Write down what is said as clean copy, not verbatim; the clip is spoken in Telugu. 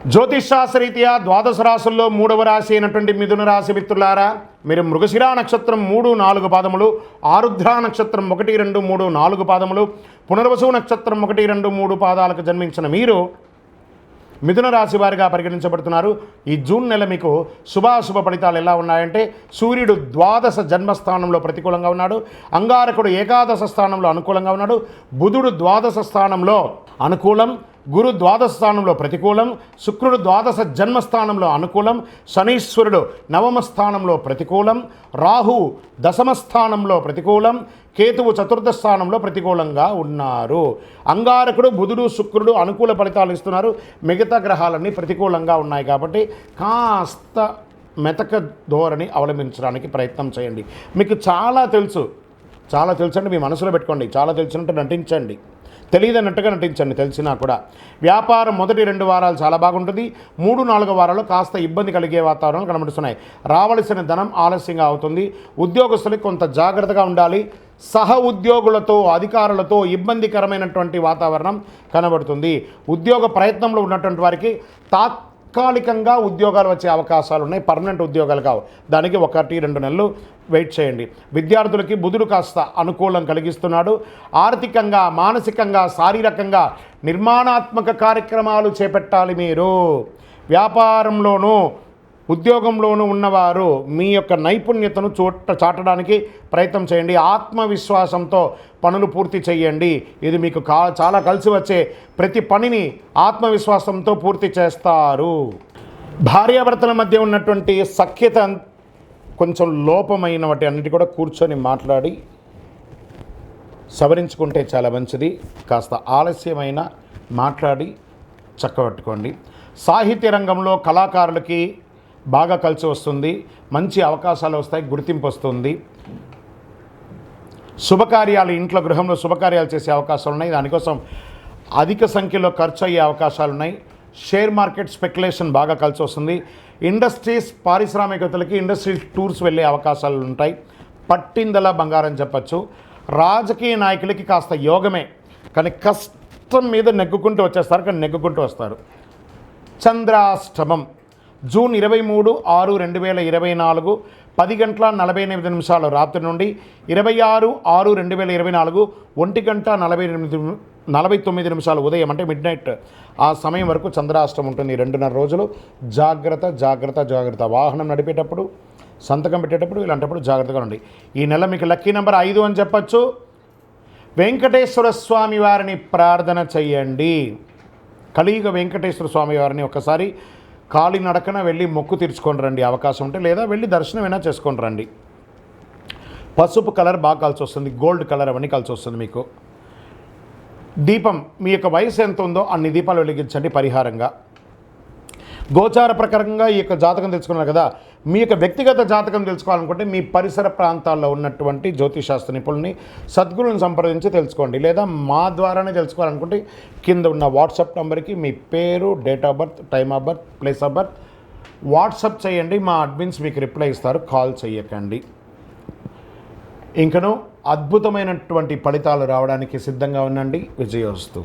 జ్యోతిషాస్త్రరీత్యా ద్వాదశ రాశుల్లో 3వ రాశి అయినటువంటి మిథున రాశి మిత్రులారా, మీరు మృగశిరా నక్షత్రం 3, 4 పాదములు, ఆరుద్ర నక్షత్రం 1, 2, 3, 4 పాదములు, పునర్వసు నక్షత్రం 1, 2, 3 పాదాలకు జన్మించిన మీరు మిథున రాశి వారిగా పరిగణించబడుతున్నారు. ఈ జూన్ నెల మీకు శుభాశుభ ఫలితాలు ఎలా ఉన్నాయంటే, సూర్యుడు ద్వాదశ జన్మస్థానంలో ప్రతికూలంగా ఉన్నాడు, అంగారకుడు ఏకాదశ స్థానంలో అనుకూలంగా ఉన్నాడు, బుధుడు ద్వాదశ స్థానంలో అనుకూలం, గురు ద్వాదశ స్థానంలో ప్రతికూలం, శుక్రుడు ద్వాదశ జన్మస్థానంలో అనుకూలం, శనీశ్వరుడు నవమ స్థానంలో ప్రతికూలం, రాహు దశమ స్థానంలో ప్రతికూలం, కేతువు చతుర్థ స్థానంలో ప్రతికూలంగా ఉన్నారు. అంగారకుడు బుధుడు శుక్రుడు అనుకూల ఫలితాలు ఇస్తున్నారు, మిగతా గ్రహాలన్నీ ప్రతికూలంగా ఉన్నాయి. కాబట్టి కాస్త మెతక ధోరణి అవలంబించడానికి ప్రయత్నం చేయండి. మీకు చాలా తెలుసు అంటే మీ మనసులో పెట్టుకోండి, చాలా తెలిసినట్టు నటించండి, తెలియదన్నట్టుగా నటించండి. తెలిసినా కూడా వ్యాపారం మొదటి 2 వారాలు చాలా బాగుంటుంది. 3, 4 వారాలు కాస్త ఇబ్బంది కలిగే వాతావరణం కనబడుతున్నాయి. రావలసిన ధనం ఆలస్యంగా అవుతుంది. ఉద్యోగస్తులకు కొంత జాగ్రత్తగా ఉండాలి. సహ ఉద్యోగులతో అధికారులతో ఇబ్బందికరమైనటువంటి వాతావరణం కనబడుతుంది. ఉద్యోగ ప్రయత్నంలో ఉన్నటువంటి వారికి తాత్కాలికంగా ఉద్యోగాలు వచ్చే అవకాశాలు ఉన్నాయి, పర్మనెంట్ ఉద్యోగాలు కావు. దానికి 1-2 నెలలు వెయిట్ చేయండి. విద్యార్థులకి బుధుడు కాస్త అనుకూలం కలిగిస్తున్నాడు. ఆర్థికంగా, మానసికంగా, శారీరకంగా నిర్మాణాత్మక కార్యక్రమాలు చేపట్టాలి. మీరు వ్యాపారంలోనూ ఉద్యోగంలోనూ ఉన్నవారు మీ యొక్క నైపుణ్యతను చాటడానికి ప్రయత్నం చేయండి. ఆత్మవిశ్వాసంతో పనులు పూర్తి చేయండి. ఇది మీకు చాలా కలిసి వచ్చే ప్రతి పనిని ఆత్మవిశ్వాసంతో పూర్తి చేస్తారు. భార్యాభర్తల మధ్య ఉన్నటువంటి సఖ్యత కొంచెం లోపమైన వాటి అన్నిటి కూడా కూర్చొని మాట్లాడి సవరించుకుంటే చాలా మంచిది. కాస్త ఆలస్యమైన మాట్లాడి చక్కబెట్టుకోండి. సాహిత్య రంగంలో కళాకారులకి బాగా కలిసి వస్తుంది, మంచి అవకాశాలు వస్తాయి, గుర్తింపు వస్తుంది. శుభకార్యాలు, ఇంట్లో గృహంలో శుభకార్యాలు చేసే అవకాశాలు ఉన్నాయి. దానికోసం అధిక సంఖ్యలో ఖర్చు అయ్యే అవకాశాలు ఉన్నాయి. షేర్ మార్కెట్ స్పెక్యులేషన్ బాగా కలిసి వస్తుంది. ఇండస్ట్రీస్, పారిశ్రామికతలకి ఇండస్ట్రీ టూర్స్ వెళ్ళే అవకాశాలు ఉంటాయి. పట్టిందల బంగారం చెప్పచ్చు. రాజకీయ నాయకులకి కాస్త యోగమే, కానీ కష్టం మీద నెగ్గుకుంటూ వచ్చేస్తారు, కానీ నెగ్గుకుంటూ వస్తారు. చంద్రాష్టమం జూన్ 23/6/2024 10:48 రాత్రి నుండి 26/6/2024 1:49 ఉదయం అంటే మిడ్ నైట్ ఆ సమయం వరకు చంద్రాష్టమం ఉంటుంది. 2.5 రోజులు జాగ్రత్త. వాహనం నడిపేటప్పుడు, సంతకం పెట్టేటప్పుడు, ఇలాంటప్పుడు జాగ్రత్తగా ఉండి. ఈ నెల మీకు లక్కీ నెంబర్ 5 అని చెప్పచ్చు. వెంకటేశ్వర స్వామి వారిని ప్రార్థన చెయ్యండి. కలియుగ వెంకటేశ్వర స్వామి వారిని ఒకసారి కాలినడకన వెళ్ళి మొక్కు తీర్చుకొని రండి, అవకాశం ఉంటే, లేదా వెళ్ళి దర్శనమైనా చేసుకొని రండి. పసుపు కలర్ బాగా కలిసి వస్తుంది, గోల్డ్ కలర్ అవన్నీ కలిసి వస్తుంది మీకు. దీపం, మీ యొక్క వయసు ఎంత ఉందో అన్ని దీపాలు వెలిగించండి పరిహారంగా. గోచార ప్రకారంగా ఈ యొక్క జాతకం తెలుసుకున్నారు కదా. మీ యొక్క వ్యక్తిగత జాతకం తెలుసుకోవాలనుకుంటే మీ పరిసర ప్రాంతాల్లో ఉన్నటువంటి జ్యోతిషాస్త్ర నిపుణుల్ని, సద్గురులను సంప్రదించి తెలుసుకోండి. లేదా మా ద్వారానే తెలుసుకోవాలనుకుంటే కింద ఉన్న వాట్సాప్ నెంబర్కి మీ పేరు, date of birth, time of birth, place of birth WhatsApp చేయండి. మా అడ్మిన్స్ మీకు రిప్లై ఇస్తారు, కాల్ చేయకండి. ఇంకనూ అద్భుతమైనటువంటి ఫలితాలు రావడానికి సిద్ధంగా ఉండండి. విజయోస్తు.